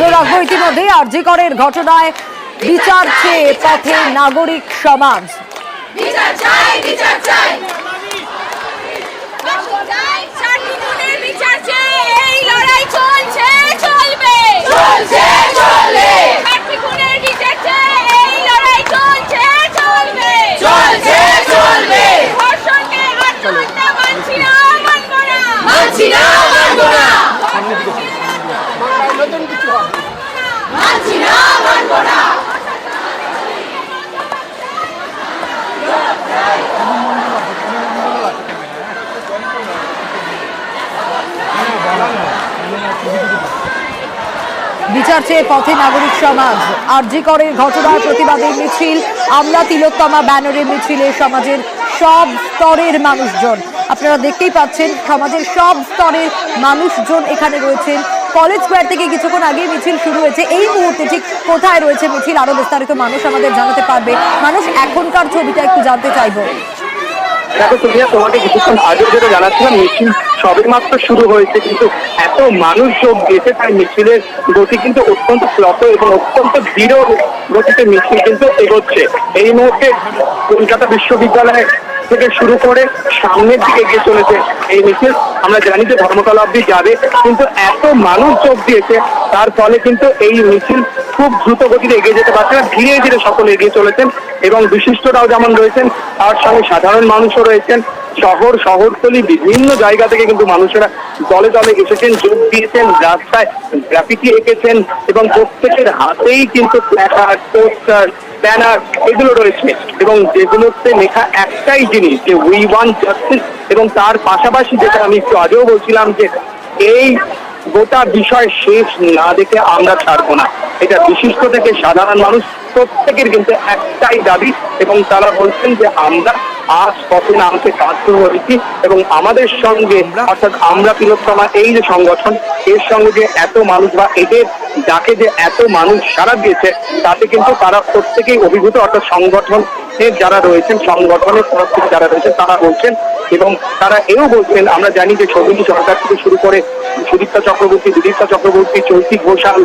নজর রাখবো ইতিমধ্যে আরজি করের ঘটনায় বিচার চেয়ে পথে নাগরিক সমাজ। বিচার চাই, বিচার চাই। এই লড়াই চলছে, চলবে, চলছে, চলবে। বিচার চাই, এই লড়াই চলছে, চলবে, চলছে, চলবে। ধর্ষণকে আত্মহত্যা মানছি না, মানব না, মানছি না, মানব না, মানছি না, মানব না। বিচার চেয়ে পথে নাগরিক সমাজ। আরজি করের ঘটনার প্রতিবাদে মিছিল, আমলা তিলোত্তমা ব্যানারের মিছিলে সমাজের সব স্তরের মানুষজন। আপনারা দেখতেই পাচ্ছেন সমাজের সব স্তরের মানুষজন এখানে রয়েছেন। কলেজ স্কোয়ার থেকে কিছুক্ষণ আগে মিছিল শুরু হয়েছে। এই মুহূর্তে ঠিক কোথায় রয়েছে মিছিল আরো বিস্তারিত মানুষ আমাদের জানাতে পারবে। মানুষ এখনকার ছবিটা একটু জানতে চাইবো। দেখো সুমিয়া, তোমাকে কিছুক্ষণ আগে যেটা জানাচ্ছিলাম, মিছিল সবেমাত্র শুরু হয়েছে, কিন্তু এত মানুষ যোগ দিয়েছে তাই মিছিলের গতি কিন্তু অত্যন্ত প্লত এবং অত্যন্ত দৃঢ় গতিতে মিছিল কিন্তু এগোচ্ছে। এই মুহূর্তে কলকাতা বিশ্ববিদ্যালয় থেকে শুরু করে সামনের দিকে এগিয়ে চলেছে এই মিছিল। আমরা জানি যে ধর্মতলা অব্দি যাবে, কিন্তু এত মানুষ যোগ দিয়েছে তার ফলে কিন্তু এই মিছিল খুব দ্রুত গতিতে এগিয়ে যেতে পারছে না। ধীরে ধীরে সকলে এগিয়ে চলেছেন এবং বিশিষ্টরাও যেমন রয়েছেন, তার সঙ্গে সাধারণ মানুষও রয়েছেন। শহরতলি বিভিন্ন জায়গা থেকে কিন্তু মানুষেরা দলে দলে এসেছেন, যোগ দিয়েছেন, রাস্তায় গ্রাফিতি এঁকেছেন এবং প্রত্যেকের হাতেই কিন্তু প্ল্যাকার্ড, পোস্টার, ব্যানার এগুলো রয়েছে এবং যেগুলোতে লেখা একটাই জিনিস যে উই ওয়ান্ট জাস্টিস। এবং তার পাশাপাশি যেটা আমি একটু আগেও বলছিলাম যে এই গোটা বিষয় শেষ না দেখে আমরা ছাড়বো না। এটা বিশিষ্ট থেকে সাধারণ মানুষ প্রত্যেকের কিন্তু একটাই দাবি এবং তারা বলছেন যে আমরা আজ পথে নামতে বাধ্য হয়েছি এবং আমাদের সঙ্গে অর্থাৎ আমরা তিলোত্তমা এই যে সংগঠন, এর সঙ্গে যে এত মানুষ বা এদের ডাকে যে এত মানুষ সাড়া দিয়েছে তাতে কিন্তু তারা প্রত্যেকেই অভিভূত। অর্থাৎ সংগঠনের যারা রয়েছেন, সংগঠনের তরফ থেকে যারা রয়েছেন তারা বলছেন এবং তারা এও বলছেন, আমরা জানি যে সৌমিনী সরকার থেকে শুরু করে সুদীপ্তা চক্রবর্তী, বিদীপ্তা চক্রবর্তী, চৈতি ঘোষাল,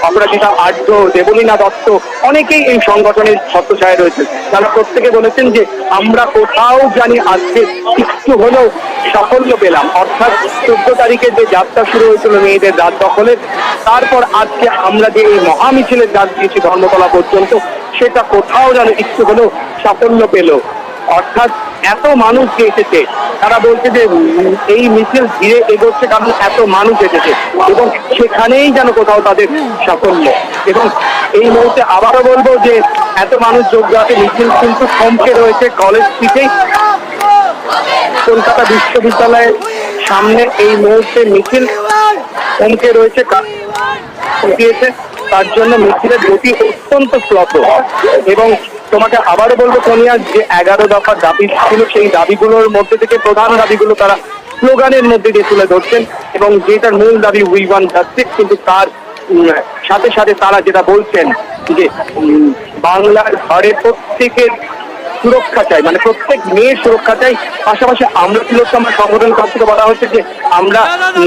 অপরাজিতা আর্য, দেবলীনা দত্ত অনেকেই এই সংগঠনের ছত্রছায়ায় রয়েছে। তারা প্রত্যেকে বলেছেন যে আমরা কোথাও জানি আজকে একটু হলেও সাফল্য পেলাম। অর্থাৎ 14 তারিখে যে যাত্রা শুরু হয়েছিল মেয়েদের রাত দখলের, তারপর আজকে আমরা যে এই মহামিছিলের ডাক দিয়েছি ধর্মতলা পর্যন্ত, সেটা কোথাও যেন একটু হলেও সাফল্য পেল। অর্থাৎ এত মানুষ যে এসেছে, তারা বলছে যে এই মিছিল ধীরে এগোচ্ছে কারণ এত মানুষ এসেছে এবং সেখানেই যেন কোথাও তাদের সাফল্য। এবং এই মুহূর্তে আবারও বলবো যে এত মানুষ যোগ দেওয়াতে মিছিল কিন্তু থমকে রয়েছে কলেজ স্ট্রিটে। কলকাতা বিশ্ববিদ্যালয়ের সামনে এই মুহূর্তে মিছিল থমকে রয়েছে, তার জন্য মিছিলের গতি অত্যন্ত প্লত। এবং তোমাকে আবারও বলবো সোনিয়া, যে 11 দফা দাবি ছিল সেই দাবিগুলোর মধ্যে থেকে প্রধান দাবিগুলো তারা স্লোগানের মধ্যে দিয়ে তুলে ধরছেন এবং যেটার মূল দাবি উই ওয়ান্ট জাস্টিস, কিন্তু তার সাথে সাথে তারা যেটা বলছেন যে বাংলার ঘরে প্রত্যেকের সুরক্ষা চাই, মানে প্রত্যেক মেয়ের সুরক্ষা চাই। পাশাপাশি আমরা তিলোত্তমা সংগঠন তরফ থেকে বলা হচ্ছে যে আমরা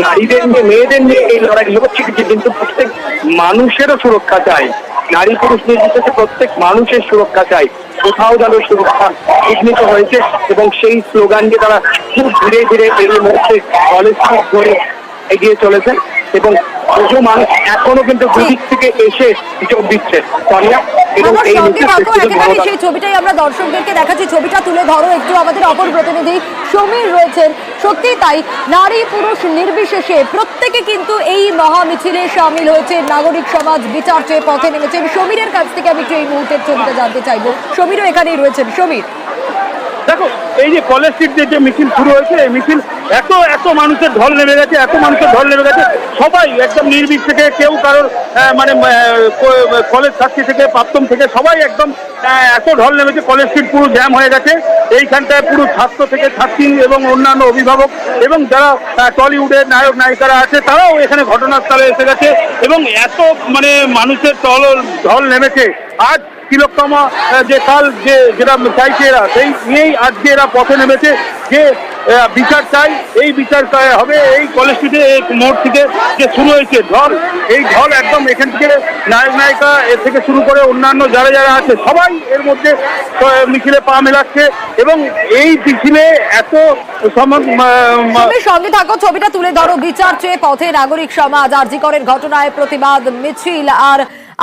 নারীদের নিয়ে, মেয়েদের নিয়ে এই লড়াই লড়ছি, কিন্তু প্রত্যেক মানুষেরও সুরক্ষা চাই। নারী পুরুষ নির্বিশেষে প্রত্যেক মানুষের সুরক্ষা চাই। কোথাও যেন সুরক্ষা বিঘ্নিত হয়েছে এবং সেই স্লোগান দিয়ে তারা খুব ধীরে ধীরে এই মুহূর্তে কলেজ ধরে এগিয়ে চলেছেন এবং বহু মানুষ এখনো কিন্তু দুদিক থেকে এসে যোগ দিচ্ছে। সেই ছবিটাই আমরা দর্শকদেরকে দেখাচ্ছি, ছবিটা তুলে ধরো একটু। আমাদের অপর প্রতিনিধি সমীর রয়েছেন। সত্যি তাই, নারী পুরুষ নির্বিশেষে প্রত্যেকে কিন্তু এই মহা মিছিলে সামিল হয়েছে। নাগরিক সমাজ বিচার চেয়ে পথে নেমেছেন। সমীরের কাছ থেকে আমি একটু এই মুহূর্তের ছবিটা জানতে চাইবো। সমীরও এখানেই রয়েছেন। সমীর, দেখো এই যে কলেজ স্ট্রিট যে মিছিল শুরু হয়েছে, এই মিছিল এত মানুষের ঢল নেমে গেছে, সবাই একদম নির্বিশেষে, কেউ কারোর মানে কলেজ ছাত্রী থেকে প্রাক্তন থেকে সবাই একদম এত ঢল নেমেছে। কলেজ স্ট্রিট পুরো জ্যাম হয়ে গেছে। এইখানটায় পুরো ছাত্র থেকে ছাত্রী এবং অন্যান্য অভিভাবক এবং যারা টলিউডের নায়ক নায়িকারা আছে তারাও এখানে ঘটনাস্থলে এসে গেছে এবং এত মানে মানুষের ঢল নেমেছে। আজ তিলোত্তমা যে কাল যেটা চাইছে এরা, সেই নিয়েই আজকে এরা পথে নেমেছে যে বিচার চাই, এই বিচার হবে এই কলেজ স্ট্রিটে এই মোড় থেকে যে শুরু হয়েছে ঢল, এই ঢল একদম এখান থেকে নায়ক নায়িকা এর থেকে শুরু করে অন্যান্য যারা যারা আছে সবাই এর মধ্যে মিছিলে পা মেলাচ্ছে এবং এই মিছিলে এত তুমি সঙ্গে থাকো, ছবিটা তুলে ধরো। বিচার চেয়ে পথে নাগরিক সমাজ, আরজি করের ঘটনায় প্রতিবাদ মিছিল আর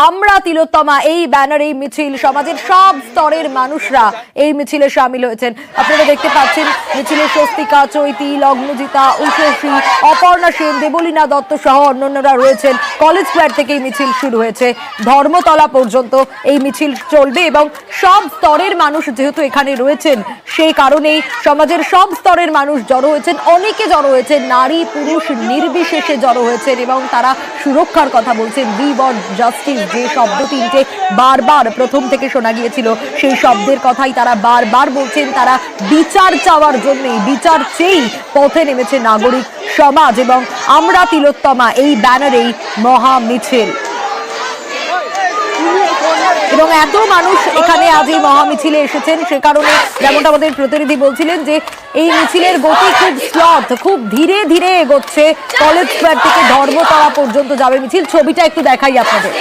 আমরা তিলোত্তমা এই ব্যানার, এই মিছিল, সমাজের সব স্তরের মানুষরা এই মিছিলে সামিল হয়েছেন। আপনারা দেখতে পাচ্ছেন মিছিলে স্বস্তিকা, চৈতি, লগ্নজিতা, উষসী, অপর্ণা সেন, দেবলীনা দত্ত সহ অন্যান্যরা রয়েছেন। কলেজ স্কোয়ার থেকে এই মিছিল শুরু হয়েছে, ধর্মতলা পর্যন্ত এই মিছিল চলবে এবং সব স্তরের মানুষ যেহেতু এখানে রয়েছেন সেই কারণেই সমাজের সব স্তরের মানুষ জড়ো হয়েছেন। অনেকে জড়ো হয়েছেন, নারী পুরুষ নির্বিশেষে জড়ো হয়েছেন এবং তারা সুরক্ষার কথা বলছেন। উই ওয়ান্ট জাস্টিস, যে শব্দ তিনটে বারবার প্রথম থেকে শোনা গিয়েছিল সেই শব্দের কথাই তারা বারবার বলছেন। তারা বিচার চাওয়ার জন্যই, বিচার চেয়েই পথে নেমেছে নাগরিক সমাজ এবং আমরা তিলোত্তমা এই ব্যানারেই মহা মিছিল। এবং এত মানুষ এখানে আজ এই মহা মিছিলে এসেছেন সে কারণে যেমনটা আমাদের প্রতিনিধি বলছিলেন যে এই মিছিলের গতি খুব স্লথ, খুব ধীরে ধীরে এগোচ্ছে। কলেজ স্কোয়ার থেকে ধর্মতলা পর্যন্ত যাবে মিছিল। ছবিটা একটু দেখাই আপনাদের।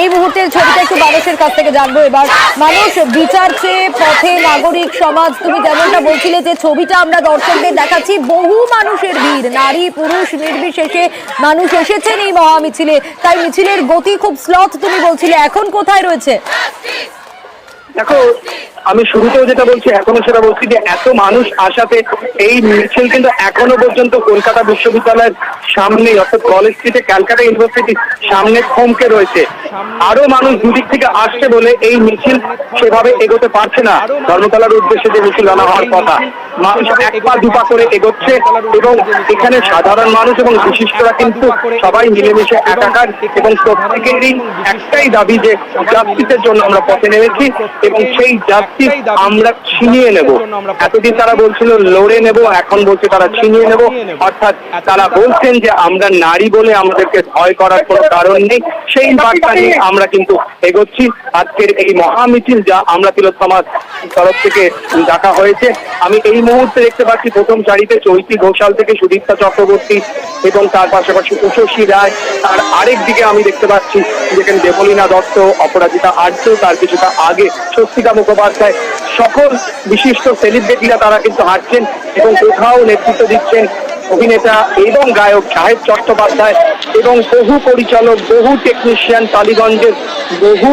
এই মুহূর্তের ছবিটা একটু মানুষের কাছ থেকে জানবো এবার। মানুষ বিচার চেয়ে পথে নাগরিক সমাজ, তুমি যেমনটা বলছিলে যে ছবিটা আমরা দর্শকদের দেখাচ্ছি, বহু মানুষের ভিড়, নারী পুরুষ নির্বিশেষে মানুষ এসেছেন এই মহা মিছিলে। তাই মিছিলের গতি খুব স্লথ তুমি বলছিলে, এখন কোথায় রয়েছে? দেখো, আমি শুরুতেও যেটা বলছি এখনো সেটা বলছি যে এত মানুষ আসাতে এই মিছিল কিন্তু এখনো পর্যন্ত কলকাতা বিশ্ববিদ্যালয়ের সামনে অর্থাৎ কলেজ স্ট্রিটে ক্যালকাটা ইউনিভার্সিটির সামনে থমকে রয়েছে। আরো মানুষ দুদিক থেকে আসছে বলে এই মিছিল সেভাবে এগোতে পারছে না। ধর্মতলার উদ্দেশ্যে যে মিছিল আনা হওয়ার কথা, মানুষ এক পা দুপা করে এগোচ্ছে এবং এখানে সাধারণ মানুষ এবং বিশিষ্টরা কিন্তু সবাই মিলেমিশে একাকার এবং প্রত্যেকেরই একটাই দাবি যে জাস্টিসের জন্য আমরা পথে নেমেছি এবং সেই জাস্টিস আমরা ছিনিয়ে নেব। এতদিন তারা বলছিল লড়ে নেব, এখন বলছে তারা ছিনিয়ে নেব। অর্থাৎ তারা বলছেন যে আমরা নারী বলে আমাদেরকে ভয় করার কোনো কারণ নেই। সেই বার্তা নিয়ে আমরা কিন্তু এগোচ্ছি। আজকের এই মহামিছিল যা আমরা তিলোত্তমার তরফ থেকে ডাকা হয়েছে, আমি এই মুহূর্তে দেখতে পাচ্ছি প্রথম সারিতে চৈতি ঘোষাল থেকে সুদীপ্তা চক্রবর্তী এবং তার পাশাপাশি উষসী রায়। তার আরেক দিকে আমি দেখতে পাচ্ছি যেখানে দেবলীনা দত্ত, অপরাজিতা আর্য, তার কিছুটা আগে স্বস্তিকা মুখোপাধ্যায়, সকল বিশিষ্ট সেলিব্রিটিরা তারা কিন্তু হাঁটছেন এবং কোথাও নেতৃত্ব দিচ্ছেন অভিনেতা এবং গায়ক সাহেব চট্টোপাধ্যায় এবং বহু পরিচালক, বহু টেকনিশিয়ান, টালিগঞ্জের বহু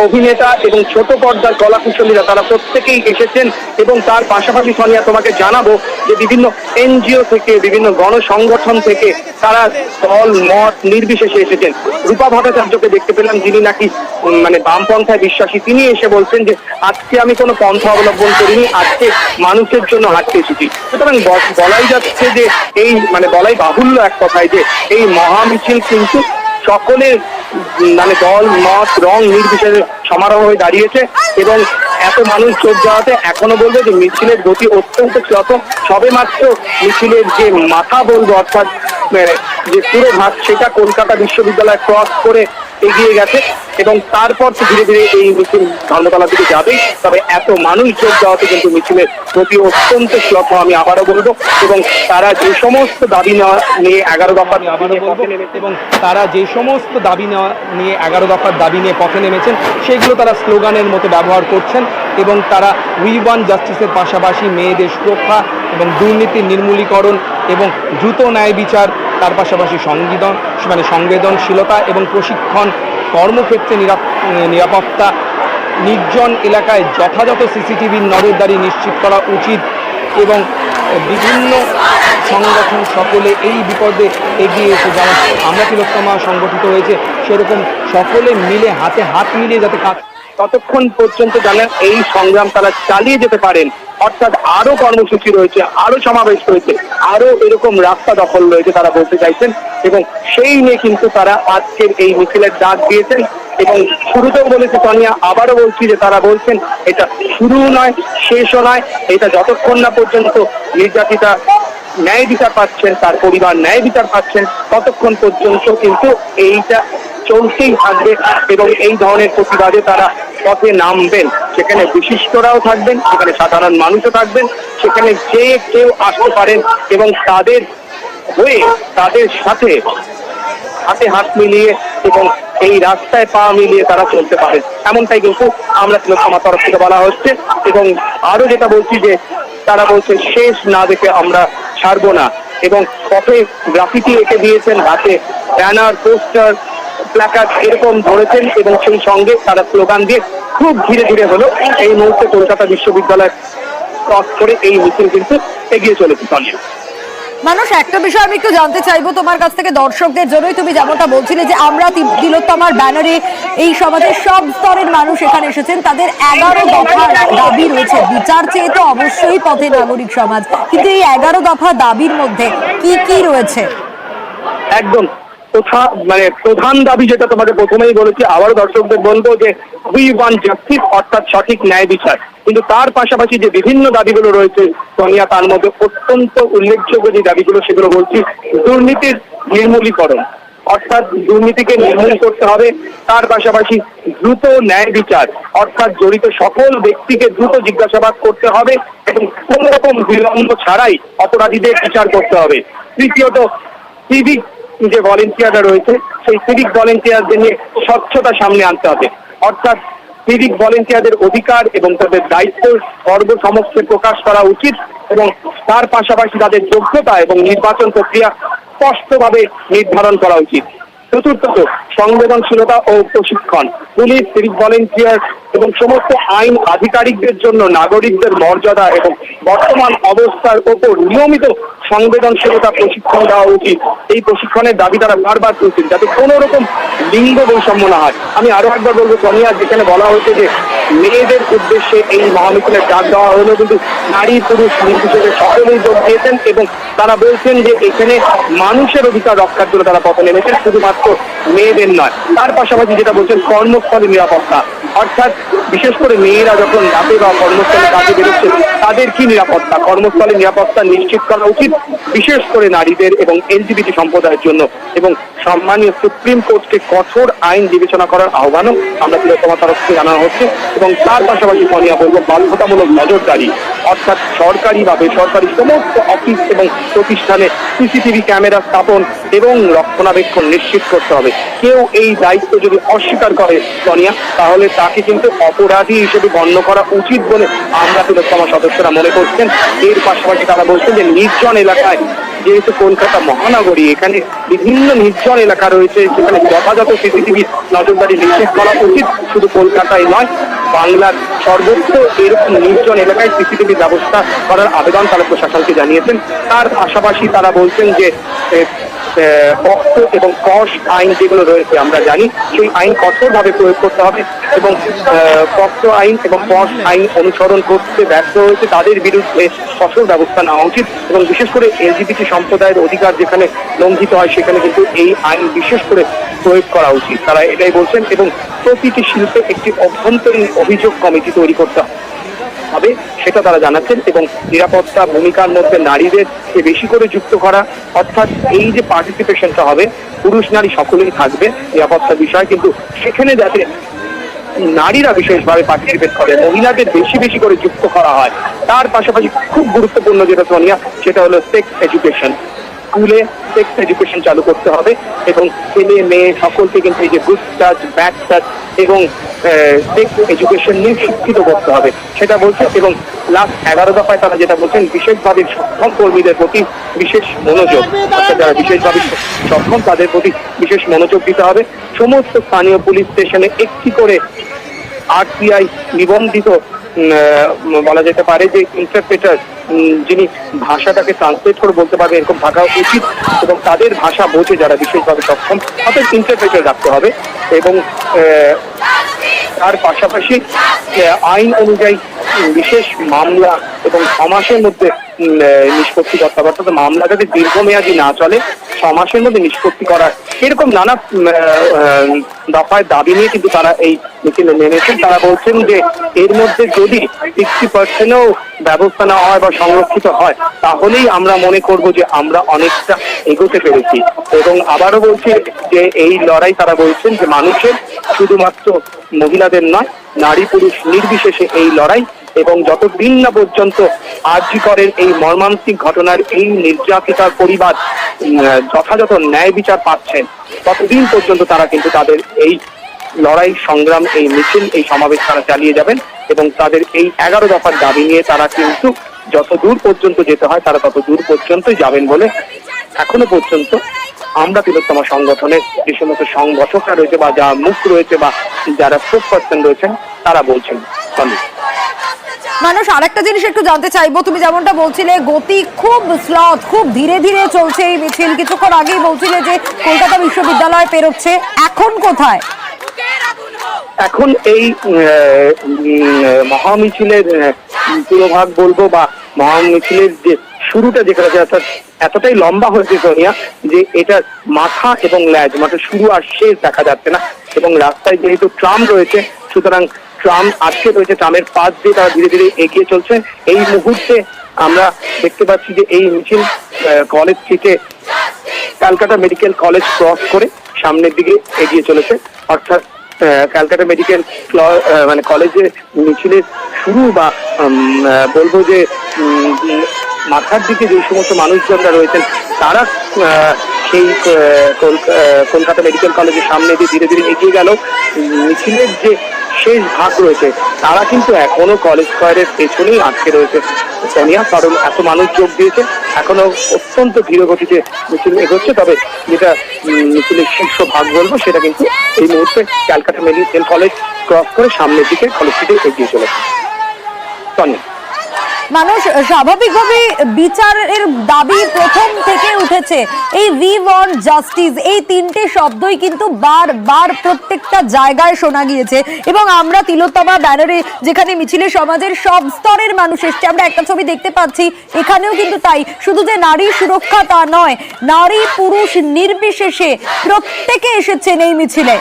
অভিনেতা এবং ছোট পর্দার কলাকুশলীরা তারা প্রত্যেকেই এসেছেন। এবং তার পাশাপাশি সোনিয়া তোমাকে জানাবো যে বিভিন্ন এনজিও থেকে, বিভিন্ন গণসংগঠন থেকে তারা দল মত নির্বিশেষে এসেছেন। রূপা ভট্টাচার্যকে দেখতে পেলাম, যিনি নাকি মানে বামপন্থায় বিশ্বাসী। তিনি এসে বলছেন যে আজকে আমি কোনো পন্থা অবলম্বন করিনি, আজকে মানুষের জন্য হাঁটতে এসেছি। সুতরাং বলাই যাচ্ছে যে এই মানে বলাই বাহুল্য এক কথায় যে এই মহামিছিল কিন্তু সকলের মানে দল মত রং নির্বিশেষে সমারোহ হয়ে দাঁড়িয়েছে এবং এত মানুষ যোগ যাওয়াতে এখনো বলবো যে মিছিলের গতি অত্যন্ত শ্লথ। সবে মাত্র মিছিলের যে মাথা বলবো অর্থাৎ যে পুরো ভাগ সেটা কলকাতা বিশ্ববিদ্যালয় ক্রস করে এগিয়ে গেছে এবং তারপর তো ধীরে ধীরে এই মিছিল ধর্মতলার দিকে যাবে। তবে এত মানুষ যোগ দেওয়াতে কিন্তু মিছিলের গতি অত্যন্ত শ্লথ, আমি আবারও বলবো। এবং তারা যে সমস্ত দাবি নেওয়া নিয়ে 11 দফার এবং তারা যে সমস্ত দাবি নেওয়া নিয়ে 11 দফার দাবি নিয়ে পথে নেমেছেন সেগুলো তারা স্লোগানের মতো ব্যবহার করছেন এবং তারা উই ওয়ান্ট জাস্টিসের পাশাপাশি মেয়েদের সুরক্ষা এবং দুর্নীতির নির্মূলীকরণ এবং দ্রুত ন্যায় বিচার, তার পাশাপাশি সংবেদনশীলতা এবং প্রশিক্ষণ, কর্মক্ষেত্রে নিরাপত্তা, নির্জন এলাকায় যথাযথ সিসিটিভির নজরদারি নিশ্চিত করা উচিত এবং বিভিন্ন সংগঠন সকলে এই বিপদে এগিয়ে এসে যেমন আমরা তিলোত্তমা সংগঠিত হয়েছে সেরকম সকলে মিলে হাতে হাত মিলিয়ে যাতে কাজ। ততক্ষণ পর্যন্ত জানেন এই সংগ্রাম তারা চালিয়ে যেতে পারেন অর্থাৎ আরো কর্মসূচি রয়েছে, আরো সমাবেশ রয়েছে, আরো এরকম রাস্তা দখল রয়েছে তারা বলতে চাইছেন, এবং সেই নিয়ে কিন্তু তারা আজকের এই মিছিলের ডাক দিয়েছেন। এবং শুরুতেও বলেছে সোনিয়া, আবারও বলছি যে তারা বলছেন এটা শুরু নয়, শেষও নয়, এটা যতক্ষণ না পর্যন্ত নির্যাতিতা ন্যায় বিচার পাচ্ছেন, তার পরিবার ন্যায় বিচার পাচ্ছেন, ততক্ষণ পর্যন্ত কিন্তু এইটা চলতেই থাকবে। এবং এই ধরনের প্রতিবাদে তারা পথে নামবেন, সেখানে বিশিষ্টরাও থাকবেন, সেখানে সাধারণ মানুষও থাকবেন, সেখানে যে কেউ আসতে পারেন এবং তাদের হয়ে তাদের সাথে হাতে হাত মিলিয়ে এবং এই রাস্তায় পা মিলিয়ে তারা চলতে পারে, এমনটাই কিন্তু আমরা তিলোত্তমার তরফ থেকে বলা হচ্ছে। এবং আরো যেটা বলছি যে তারা বলছে শেষ না দেখে আমরা ছাড়বো না, এবং পথে গ্রাফিটি এঁকে দিয়েছেন, হাতে ব্যানার, পোস্টার, প্ল্যাকার্ড এরকম ধরেছেন, এবং সেই সঙ্গে তারা স্লোগান দিয়ে খুব ধীরে ধীরে হলো এই মুহূর্তে কলকাতা বিশ্ববিদ্যালয় ক্রস করে এই মিছিল কিন্তু এগিয়ে চলেছে। মানুষ, একটা বিষয় আমি একটু জানতে চাইবো তোমার কাছ থেকে, দর্শকদের জন্যই তুমি যেমনটা বলছিলে যে আমরা তিলোত্তমার ব্যানারে এই সমাজের সব স্তরের মানুষ এখানে এসেছেন, তাদের 11 দফা দাবি রয়েছে। বিচার চেয়ে তো অবশ্যই পথে নাগরিক সমাজ, কিন্তু এই 11 দফা দাবির মধ্যে কি কি রয়েছে? একদম প্রধান দাবি যেটা তোমাকে প্রথমেই বলেছি, আবারও দর্শকদের বলবো যে উই ওয়ান্ট জাস্টিস, অর্থাৎ সঠিক ন্যায় বিচার। কিন্তু তার পাশাপাশি যে বিভিন্ন দাবিগুলো রয়েছে সোনিয়া, তার মধ্যে অত্যন্ত উল্লেখযোগ্য যে দাবিগুলো সেগুলো বলছি, দুর্নীতির নির্মূলীকরণ, অর্থাৎ দুর্নীতিকে নির্মূল করতে হবে। তার পাশাপাশি দ্রুত ন্যায় বিচার, অর্থাৎ জড়িত সকল ব্যক্তিকে দ্রুত জিজ্ঞাসাবাদ করতে হবে এবং কোন রকম বিলম্ব ছাড়াই অপরাধীদের বিচার করতে হবে। তৃতীয়ত, সিভিক যে ভলেন্টিয়াররা রয়েছে, সেই সিভিক ভলেন্টিয়ারদের নিয়ে স্বচ্ছতা সামনে আনতে হবে, অর্থাৎ সিভিক ভলেন্টিয়ারদের অধিকার এবং তাদের দায়িত্ব সর্বসমক্ষে প্রকাশ করা উচিত, এবং তার পাশাপাশি তাদের যোগ্যতা এবং নির্বাচন প্রক্রিয়া স্পষ্টভাবে নির্ধারণ করা উচিত। চতুর্থত, সংবেদনশীলতা ও প্রশিক্ষণ, পুলিশ, সিভিক ভলেন্টিয়ার এবং সমস্ত আইন আধিকারিকদের জন্য নাগরিকদের মর্যাদা এবং বর্তমান অবস্থার ওপর নিয়মিত সংবেদনশীলতা প্রশিক্ষণ দেওয়া উচিত। এই প্রশিক্ষণের দাবি তারা বারবার তুলছেন, যাতে কোনো রকম লিঙ্গ বৈষম্য না হয়। আমি আরো একবার বলবো সোনিয়া, যেখানে বলা হয়েছে যে মেয়েদের উদ্দেশ্যে এই মহামিছিলের ডাক দেওয়া হলো, কিন্তু নারী পুরুষ নির্বিশেষে সকলেই যোগ দিয়েছেন, এবং তারা বলছেন যে এখানে মানুষের অধিকার রক্ষার জন্য তারা পথে নেমেছেন, শুধুমাত্র মেয়েদের নয়। তার পাশাপাশি যেটা বলছেন কর্মস্থলে নিরাপত্তা, অর্থাৎ বিশেষ করে মেয়েরা যখন রাতে বা কর্মস্থলে কাজে বেরোচ্ছে তাদের কি নিরাপত্তা, কর্মস্থলে নিরাপত্তা নিশ্চিত করা উচিত, বিশেষ করে নারীদের এবং এলজিবিটি সম্প্রদায়ের জন্য। এবং সম্মানীয় সুপ্রিম কোর্টকে কঠোর আইন বিবেচনা করার আহ্বানও আমরা তিলোত্তমার তরফ থেকে জানানো হচ্ছে। এবং তার পাশাপাশি সোনিয়া বলবো বাধ্যতামূলক নজরদারি, অর্থাৎ সরকারি বা বেসরকারি সমস্ত অফিস এবং প্রতিষ্ঠানে সিসিটিভি ক্যামেরা স্থাপন এবং রক্ষণাবেক্ষণ নিশ্চিত করতে হবে। কেউ এই দায়িত্ব যদি অস্বীকার করে সোনিয়া, তাহলে তাকে কিন্তু অপরাধী হিসেবে গণ্য করা উচিত বলে আমরা তিলোত্তমার সদস্যরা মনে করছেন। এর পাশাপাশি তারা বলছেন যে নির্জন এলাকায়, যেহেতু কলকাতা মহানগরী, এখানে বিভিন্ন নির্জন এলাকা রয়েছে, সেখানে যথাযথ সিসিটিভি নজরদারি নিশ্চিত করা উচিত। শুধু কলকাতায় নয়, বাংলার সর্বত্র এরকম নির্জন এলাকায় সিসিটিভি ব্যবস্থা করার আবেদন তারা প্রশাসনকে জানিয়েছেন। তার পাশাপাশি তারা বলছেন যে পক্সো এবং পশ আইন যেগুলো রয়েছে আমরা জানি, সেই আইন কঠোরভাবে প্রয়োগ করতে হবে, এবং পক্সো আইন এবং পশ আইন অনুসরণ করতে ব্যর্থ হয়েছে তাদের বিরুদ্ধে কঠোর ব্যবস্থা নেওয়া উচিত। এবং বিশেষ করে এলজিবিটি সম্প্রদায়ের অধিকার যেখানে লঙ্ঘিত হয় সেখানে কিন্তু এই আইন বিশেষ করে প্রয়োগ করা উচিত, তারা এটাই বলছেন। এবং প্রতিটি শিল্পে একটি অভ্যন্তরীণ অভিযোগ কমিটি তৈরি করতে হবে, সেটা তারা জানাচ্ছেন। এবং নিরাপত্তা ভূমিকার মধ্যে নারীদেরকে বেশি করে যুক্ত করা, অর্থাৎ এই যে পার্টিসিপেশনটা হবে, পুরুষ নারী সকলেই থাকবে নিরাপত্তা বিষয়, কিন্তু সেখানে যাতে নারীরা বিশেষভাবে পার্টিসিপেট করে, মহিলাদের বেশি বেশি করে যুক্ত করা হয়। তার পাশাপাশি খুব গুরুত্বপূর্ণ যেটা সোনিয়া, সেটা হলো সেক্স এডুকেশন। স্কুলে সেক্স এডুকেশন চালু করতে হবে, এবং ছেলে মেয়ে সকলকে কিন্তু এই যে গুড টাচ, ব্যাড টাচ এবং সেক্স এডুকেশন নিয়ে শিক্ষিত করতে হবে, সেটা বলছে। এবং লাস্ট 11 দফায় তারা যেটা বলছেন, বিশেষভাবে সক্ষম কর্মীদের প্রতি বিশেষ মনোযোগ, অর্থাৎ যারা বিশেষভাবে সক্ষম তাদের প্রতি বিশেষ মনোযোগ দিতে হবে। সমস্ত স্থানীয় পুলিশ স্টেশনে একটি করে আরটিআই নিবন্ধিত বলা যেতে পারে যে ইন্টারপ্রেটার, যিনি ভাষাটাকে ট্রান্সলেট করে বলতে পারবে এরকম থাকা উচিত, এবং তাদের ভাষা বোঝে যারা বিশেষভাবে সক্ষম, তাদের ইন্টারপ্রেটার রাখতে হবে। এবং তার পাশাপাশি আইন অনুযায়ী বিশেষ মামলা এবং 6 মাসের মধ্যে নিষ্পত্তি করতে হবে, অর্থাৎ মামলা যাতে দীর্ঘমেয়াদী না চলে, 6 মাসের মধ্যে নিষ্পত্তি করার এরকম নানা দফায় দাবি নিয়ে কিন্তু তারা এই মিছিলে নেমেছেন। তারা বলছেন যে এর মধ্যে যদি 60%ও ব্যবস্থা নেওয়া হয় বা সংরক্ষিত হয় তাহলেই আমরা মনে করব যে আমরা অনেকটা এগোতে পেরেছি। এবং আবারও বলছি যে এই লড়াই তারা বলছেন যে মানুষের, শুধুমাত্র মহিলাদের নয়, নারী পুরুষ নির্বিশেষে এই লড়াই। এবং যতদিন না পর্যন্ত আরজি করের এই মর্মান্তিক ঘটনার এই নির্যাতিতার পরিবার যথাযথ ন্যায় বিচার পাচ্ছেন, ততদিন পর্যন্ত তারা কিন্তু তাদের এই লড়াই সংগ্রাম, এই মিছিল, এই সমাবেশ তারা চালিয়ে যাবেন। এবং তাদের এই 11 দফার দাবি নিয়ে তারা কিন্তু যত দূর পর্যন্ত যেতে হয় তারা তত দূর পর্যন্তই যাবেন বলে এখনো পর্যন্ত আমরা তিলোত্তমা সংগঠনের যে সমস্ত সংগঠকরা রয়েছে বা যারা মুখ রয়েছে বা যারা স্পোক পার্সন রয়েছেন তারা বলছেন। মানুষ আরেকটা জিনিস একটু জানতে চাইবো, তুমি যেমনটা বলছিলে গতি খুব স্লথ, খুব ধীরে ধীরে চলছে এই মিছিল, কিছুক্ষণ আগেই বলছিলে যে কলকাতা বিশ্ববিদ্যালয় পেরোচ্ছে, এখন কোথায়? এখন এই মহামিছিলের পুরোভাগ বলবো বা মহামিছিলের যে শুরুটা যেখানে অর্থাৎ এতটাই লম্বা হয়েছে সোনিয়া যে এটার মাথা এবং ল্যাজ, মানে শুরু আর শেষ দেখা যাচ্ছে না। এবং রাস্তায় যেহেতু ট্রাম রয়েছে সুতরাং ট্রাম আটকে রয়েছে, ট্রামের পাশ দিয়ে তারা ধীরে ধীরে এগিয়ে চলছে। এই মুহূর্তে আমরা দেখতে পাচ্ছি যে এই মিছিল কলেজ থেকে ক্যালকাটা মেডিকেল কলেজ ক্রস করে সামনের দিকে এগিয়ে চলেছে। অর্থাৎ ক্যালকাটা মেডিকেল মানে কলেজে মিছিলের শুরু বা বলবো যে মাথার দিকে যে সমস্ত মানুষজনরা রয়েছেন তারা সেই কলকাতা মেডিকেল কলেজের সামনে দিয়ে ধীরে ধীরে এগিয়ে গেল। মিছিলের যে শেষ ভাগ রয়েছে তারা কিন্তু এখনো কলেজ স্কয়ারের পেছনেই আটকে রয়েছে সোনিয়া, কারণ এত মানুষ যোগ দিয়েছে। এখনো অত্যন্ত ধীর গতিতে মিছিল এগোচ্ছে, তবে যেটা মিছিলের শীর্ষ ভাগ বলবো সেটা কিন্তু এই মুহূর্তে ক্যালকাটা মেডিকেল কলেজ ক্রস করে সামনের দিকে কলেজ থেকে এগিয়ে চলেছে। সোনিয়া, মানুষ স্বাভাবিকভাবে বিচারের দাবি প্রথম থেকে উঠেছে। এই উই ওয়ান্ট জাস্টিস, এই 3টে শব্দই কিন্তু বারবার প্রত্যেকটা জায়গায় শোনা গিয়েছে। এবং আমরা তিলোত্তমা ব্যানারে যেখানে মিছিলে সমাজের সব স্তরের মানুষ এসছে, আমরা একটা ছবি দেখতে পাচ্ছি, এখানেও কিন্তু তাই। শুধু যে নারী সুরক্ষা তা নয়, নারী পুরুষ নির্বিশেষে প্রত্যেকে এসেছেন এই মিছিলে।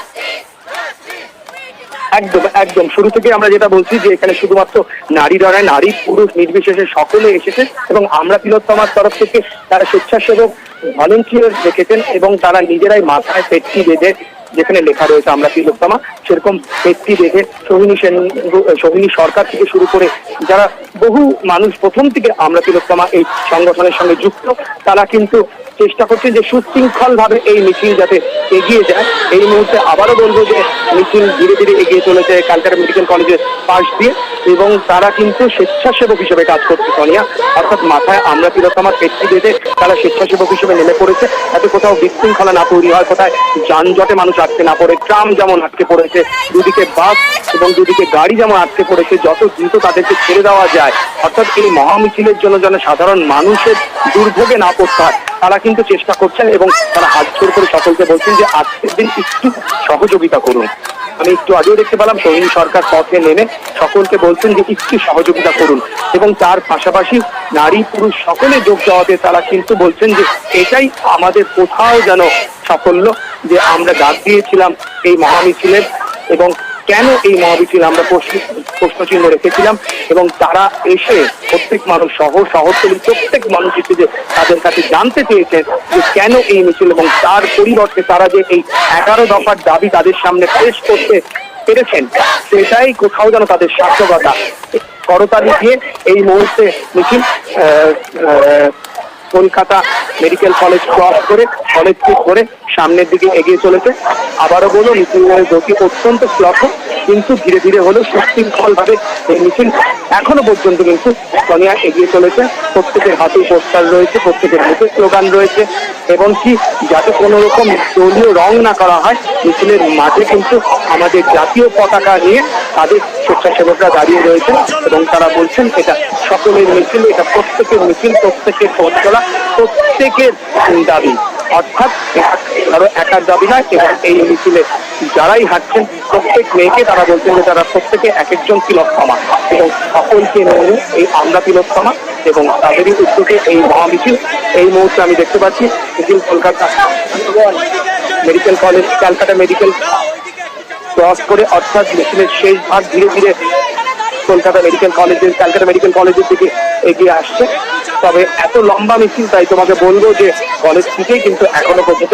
একদম একদম শুরু থেকে আমরা যেটা বলছি যে এখানে শুধুমাত্র নারীরা নয়, নারী পুরুষ নির্বিশেষে সকলে এসেছে। এবং আমরা তিলোত্তমার তরফ থেকে তারা স্বেচ্ছাসেবক ভলেন্টিয়ার রেখেছেন এবং তারা নিজেরাই মাথায় পেট্টি বেঁধে, যেখানে লেখা রয়েছে আমরা তিলোত্তমা, সেরকম পেট্টি বেঁধে সোহিনী সরকার থেকে শুরু করে যারা বহু মানুষ প্রথম থেকে আমরা তিলোত্তমা এই সংগঠনের সঙ্গে যুক্ত, তারা কিন্তু চেষ্টা করছে যে সুশৃঙ্খল ভাবে এই মিছিল যাতে এগিয়ে যায়। এই মুহূর্তে আবারও বলবো যে মিছিল ধীরে ধীরে এগিয়ে চলেছে ক্যালকাটা মেডিকেল কলেজের পাশ দিয়ে এবং তারা কিন্তু স্বেচ্ছাসেবক হিসেবে কাজ করছে সোনিয়া। অর্থাৎ মাথায় আমরা তিলোত্তমার পেট্টি বেঁধে তারা স্বেচ্ছাসেবক হিসেবে নেমে পড়েছে, যাতে কোথাও বিশৃঙ্খলা না তৈরি হয়, কোথায় যানজটে মানুষ আটকে না পড়ে। ট্রাম যেমন আটকে পড়েছে, দুদিকে বাস এবং দুদিকে গাড়ি যেমন আটকে পড়েছে, যত দ্রুত তাদেরকে ছেড়ে দেওয়া যায়, অর্থাৎ এই মহামিছিলের জন্য যেন সাধারণ মানুষের দুর্ভোগে না পড়তে হয়, তারা কিন্তু চেষ্টা করছেন এবং তারা হাত জোড় করে সকলকে বলছেন যে আজকের দিন একটু সহযোগিতা করুন। আমি একটু আগেও দেখতে পেলাম সোহিনী সরকার পথে নেমে সকলকে বলছেন যে একটু সহযোগিতা করুন। এবং তার পাশাপাশি নারী পুরুষ সকলে যোগ দেওয়াতে তারা কিন্তু বলছেন যে এটাই আমাদের কোথাও যেন সাফল্য, যে আমরা ডাক দিয়েছিলাম এই মহামিছিলের এবং কেন এই মহামিছিল আমরা প্রশ্নচিহ্ন রেখেছিলাম এবং তারা এসে প্রত্যেক মানুষ শহরতলির প্রত্যেক মানুষ এসে যে তাদের কাছে জানতে চেয়েছেন যে কেন এই মিছিল এবং তার পরিবর্তে তারা যে এই 11 দফার দাবি তাদের সামনে পেশ করতে পেরেছেন, সেটাই কোথাও যেন তাদের সার্থকতা। করতালি দিয়ে এই মুহূর্তে মিছিল কলকাতা মেডিকেল কলেজ ক্রস করে কলেজকে করে সামনের দিকে এগিয়ে চলেছে। আবারও বলো মিছিলের গতি অত্যন্ত স্লথ, কিন্তু ধীরে ধীরে হলেও সুশৃঙ্খল ভাবে এই মিছিল এখনো পর্যন্ত কিন্তু সোনিয়া এগিয়ে চলেছে। প্রত্যেকের হাতে পোস্টার রয়েছে, প্রত্যেকের মুখে স্লোগান রয়েছে এবং কি যাতে কোনো রকম দলীয় রং না করা হয়, মিছিলের মাঝে কিন্তু আমাদের জাতীয় পতাকা নিয়ে তাদের স্বেচ্ছাসেবকরা দাঁড়িয়ে রয়েছেন এবং তারা বলছেন এটা সকলের মিছিল, এটা প্রত্যেকের মিছিল, প্রত্যেকের পথ চলা, প্রত্যেকের দাবি। অর্থাৎ কারো একার দাবি নয়, এবং এই মিছিলে যারাই হাঁটছেন প্রত্যেক মেয়েকে তারা বলছেন যে তারা প্রত্যেকে এক একজন তিলোত্তমা, এবং সকলকে নিয়ে এই আমরা তিলোত্তমা এবং তাদেরই উদ্যোগে এই মহামিছিল। এই মুহূর্তে আমি দেখতে পাচ্ছি মিছিল Kolkata medical college, Calcutta medical cross করে, অর্থাৎ মিছিলের শেষ ভাগ ধীরে ধীরে কলকাতা মেডিকেল কলেজের, ক্যালকাটা মেডিকেল কলেজের দিকে এগিয়ে আসছে। তবে এত লম্বা মিছিল, তাই তোমাকে বলবো যে কলেজ থেকেই কিন্তু এখনো পর্যন্ত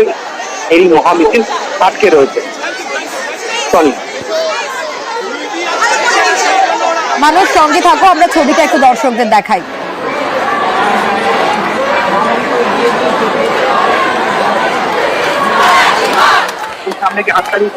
এই মহামিছিল আটকে রয়েছে। সনি, মানুষ সঙ্গে থাকো, আমরা ছবিটা একটু দর্শকদের দেখাই। সামনে কি হাততালি?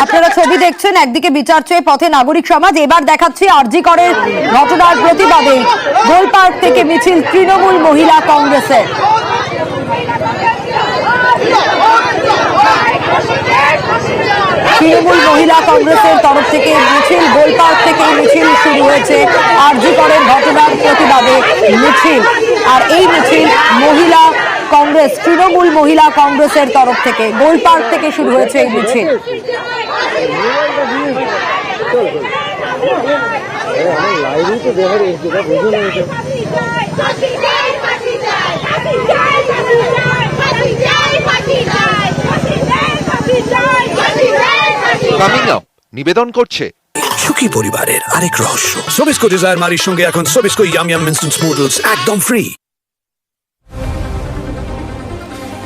আপনারা ছবি দেখছেন, একদিকে বিচার চেয়ে পথে নাগরিক সমাজ, এবার দেখাচ্ছি আরজি করের ঘটনার প্রতিবাদে গোলপার্ক থেকে মিছিল তৃণমূল মহিলা কংগ্রেসের। তৃণমূল মহিলা কংগ্রেসের তরফ থেকে মিছিল, গোলপার্ক থেকে মিছিল শুরু হয়েছে আরজি করের ঘটনার প্রতিবাদে মিছিল। আর এই মিছিল মহিলা কংগ্রেস, তৃণমূল মহিলা কংগ্রেসের তরফ থেকে গোলপার্ক থেকে শুরু হয়েছে এই মিছিল। কামিং আপ নিবেদন করছে সুখী পরিবারের আরেক রহস্য। সবিস্কো ডিজায়ার মারির সঙ্গে এখন সবিস্কো ইয়াম ইয়াম ইনস্ট্যান্ট নুডলস একদম ফ্রি।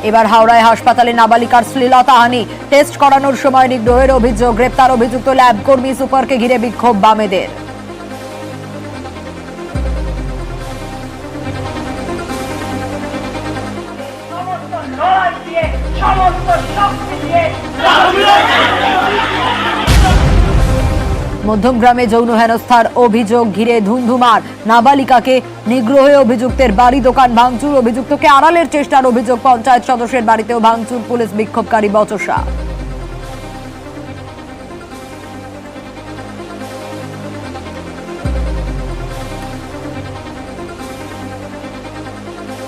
এবার হাওড়ায় হাসপাতালে নাবালিকার শ্লীলতাহানি, টেস্ট করানোর সময় নিগ্রহের অভিযোগ, গ্রেপ্তার অভিযুক্ত ল্যাব কর্মী সুপারকে ঘিরে বিক্ষোভ বামেদের। মধ্যমগ্রামে যৌন হেনস্থার অভিযোগ ঘিরে ধুন্ধুমার, নাবালিকাকে নিগ্রহে অভিযুক্তের বাড়ি দোকান ভাঙচুর, অভিযুক্তকে আড়ালের চেষ্টার অভিযোগ, পঞ্চায়েত সদস্যের বাড়িতেও ভাঙচুর, পুলিশ বিক্ষোভকারী বচসা।